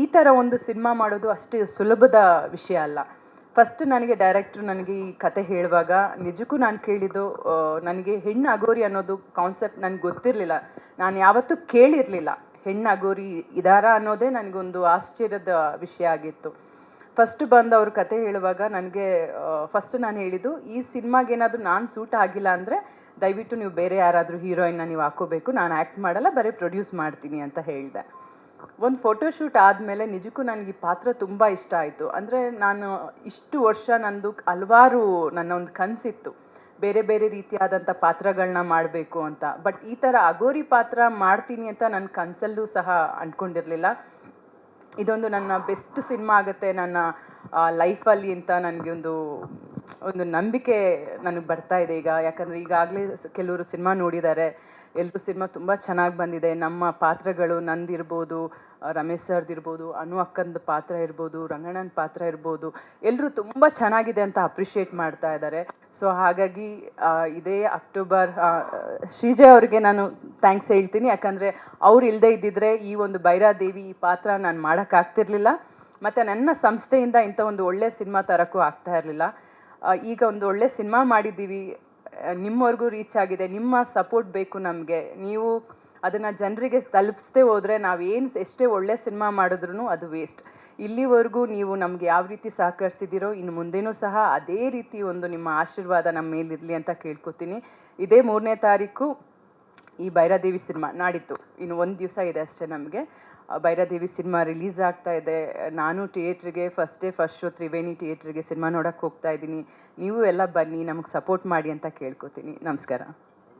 ಈ ಥರ ಒಂದು ಸಿನಿಮಾ ಮಾಡೋದು ಅಷ್ಟೇ ಸುಲಭದ ವಿಷಯ ಅಲ್ಲ. ಫಸ್ಟ್ ನನಗೆ ಡೈರೆಕ್ಟ್ರು ನನಗೆ ಈ ಕತೆ ಹೇಳುವಾಗ ನಿಜಕ್ಕೂ ನಾನು ಕೇಳಿದ್ದು, ನನಗೆ ಹೆಣ್ಣು ಅಗೋರಿ ಅನ್ನೋದು ಕಾನ್ಸೆಪ್ಟ್ ನನಗೆ ಗೊತ್ತಿರಲಿಲ್ಲ. ನಾನು ಯಾವತ್ತೂ ಕೇಳಿರಲಿಲ್ಲ. ಹೆಣ್ಣು ಅಗೋರಿ ಇದಾರಾ ಅನ್ನೋದೇ ನನಗೊಂದು ಆಶ್ಚರ್ಯದ ವಿಷಯ ಆಗಿತ್ತು. ಫಸ್ಟ್ ಬಂದು ಅವ್ರ ಕತೆ ಹೇಳುವಾಗ ನನಗೆ ಫಸ್ಟ್ ನಾನು ಹೇಳಿದ್ದು, ಈ ಸಿನಿಮಾಗೇನಾದರೂ ನಾನು ಸೂಟ್ ಆಗಿಲ್ಲ ಅಂದರೆ ದಯವಿಟ್ಟು ನೀವು ಬೇರೆ ಯಾರಾದರೂ ಹೀರೋಯಿನ್ನ ನೀವು ಹಾಕೋಬೇಕು, ನಾನು ಆ್ಯಕ್ಟ್ ಮಾಡಲ್ಲ, ಬರೀ ಪ್ರೊಡ್ಯೂಸ್ ಮಾಡ್ತೀನಿ ಅಂತ ಹೇಳಿದೆ. ಒಂದು ಫೋಟೋಶೂಟ್ ಆದಮೇಲೆ ನಿಜಕ್ಕೂ ನನಗೆ ಈ ಪಾತ್ರ ತುಂಬ ಇಷ್ಟ ಆಯಿತು. ಅಂದರೆ ನಾನು ಇಷ್ಟು ವರ್ಷ ನಂದು ಹಲವಾರು ನನ್ನ ಒಂದು ಕನಸಿತ್ತು, ಬೇರೆ ಬೇರೆ ರೀತಿಯಾದಂಥ ಪಾತ್ರಗಳನ್ನ ಮಾಡಬೇಕು ಅಂತ. ಬಟ್ ಈ ಥರ ಅಗೋರಿ ಪಾತ್ರ ಮಾಡ್ತೀನಿ ಅಂತ ನನ್ನ ಕನಸಲ್ಲೂ ಸಹ ಅಂದ್ಕೊಂಡಿರಲಿಲ್ಲ. ಇದೊಂದು ನನ್ನ ಬೆಸ್ಟ್ ಸಿನಿಮಾ ಆಗುತ್ತೆ ನನ್ನ ಲೈಫಲ್ಲಿ ಅಂತ ನನಗೆ ಒಂದು ನಂಬಿಕೆ ನನಗೆ ಬರ್ತಾ ಇದೆ ಈಗ. ಯಾಕಂದರೆ ಈಗಾಗಲೇ ಕೆಲವರು ಸಿನಿಮಾ ನೋಡಿದ್ದಾರೆ, ಎಲ್ಲರೂ ಸಿನಿಮಾ ತುಂಬ ಚೆನ್ನಾಗಿ ಬಂದಿದೆ. ನಮ್ಮ ಪಾತ್ರಗಳು ನಂದಿರ್ಬೋದು, ರಮೇಶ್ ಸರ್ದಿರ್ಬೋದು, ಅನು ಅಕ್ಕಂದು ಪಾತ್ರ ಇರ್ಬೋದು, ರಂಗಣ್ಣನ ಪಾತ್ರ ಇರ್ಬೋದು, ಎಲ್ಲರೂ ತುಂಬ ಚೆನ್ನಾಗಿದೆ ಅಂತ ಅಪ್ರಿಷಿಯೇಟ್ ಮಾಡ್ತಾ ಇದ್ದಾರೆ. ಸೊ ಹಾಗಾಗಿ ಇದೇ ಅಕ್ಟೋಬರ್ ಶ್ರೀಜಯ್ ಅವ್ರಿಗೆ ನಾನು ಥ್ಯಾಂಕ್ಸ್ ಹೇಳ್ತೀನಿ. ಯಾಕಂದರೆ ಅವ್ರು ಇಲ್ಲದೆ ಇದ್ದಿದ್ರೆ ಈ ಒಂದು ಭೈರಾದೇವಿ ಈ ಪಾತ್ರ ನಾನು ಮಾಡೋಕ್ಕಾಗ್ತಿರ್ಲಿಲ್ಲ, ಮತ್ತು ನನ್ನ ಸಂಸ್ಥೆಯಿಂದ ಇಂಥ ಒಂದು ಒಳ್ಳೆಯ ಸಿನಿಮಾ ತರೋಕ್ಕೂ ಆಗ್ತಾ ಇರಲಿಲ್ಲ. ಈಗ ಒಂದು ಒಳ್ಳೆ ಸಿನಿಮಾ ಮಾಡಿದ್ದೀವಿ, ನಿಮ್ಮವರೆಗೂ ರೀಚ್ ಆಗಿದೆ. ನಿಮ್ಮ ಸಪೋರ್ಟ್ ಬೇಕು ನಮಗೆ. ನೀವು ಅದನ್ನು ಜನರಿಗೆ ತಲುಪಿಸದೆ ಹೋದರೆ ನಾವೇನು ಎಷ್ಟೇ ಒಳ್ಳೆ ಸಿನಿಮಾ ಮಾಡಿದ್ರೂ ಅದು ವೇಸ್ಟ್. ಇಲ್ಲಿವರೆಗೂ ನೀವು ನಮಗೆ ಯಾವ ರೀತಿ ಸಹಕರಿಸಿದ್ದೀರೋ ಇನ್ನು ಮುಂದೇನೂ ಸಹ ಅದೇ ರೀತಿ ಒಂದು ನಿಮ್ಮ ಆಶೀರ್ವಾದ ನಮ್ಮ ಮೇಲಿರಲಿ ಅಂತ ಕೇಳ್ಕೊತೀನಿ. ಇದೇ 3ನೇ ತಾರೀಕು ಈ ಭೈರಾದೇವಿ ಸಿನಿಮಾ ನಾಡಿತ್ತು, ಇನ್ನು ಒಂದು ದಿವಸ ಇದೆ ಅಷ್ಟೇ ನಮಗೆ. ಭೈರಾದೇವಿ ಸಿನಿಮಾ ರಿಲೀಸ್ ಆಗ್ತಾ ಇದೆ. ನಾನು ಥಿಯೇಟ್ರಿಗೆ ಫಸ್ಟ್ ಶೋ ತ್ರಿವೇಣಿ ಥಿಯೇಟ್ರಿಗೆ ಸಿನಿಮಾ ನೋಡೋಕ್ಕೆ ಹೋಗ್ತಾ ಇದ್ದೀನಿ. ನೀವು ಎಲ್ಲ ಬನ್ನಿ, ನಮಗೆ ಸಪೋರ್ಟ್ ಮಾಡಿ ಅಂತ ಕೇಳ್ಕೊತೀನಿ. ನಮಸ್ಕಾರ.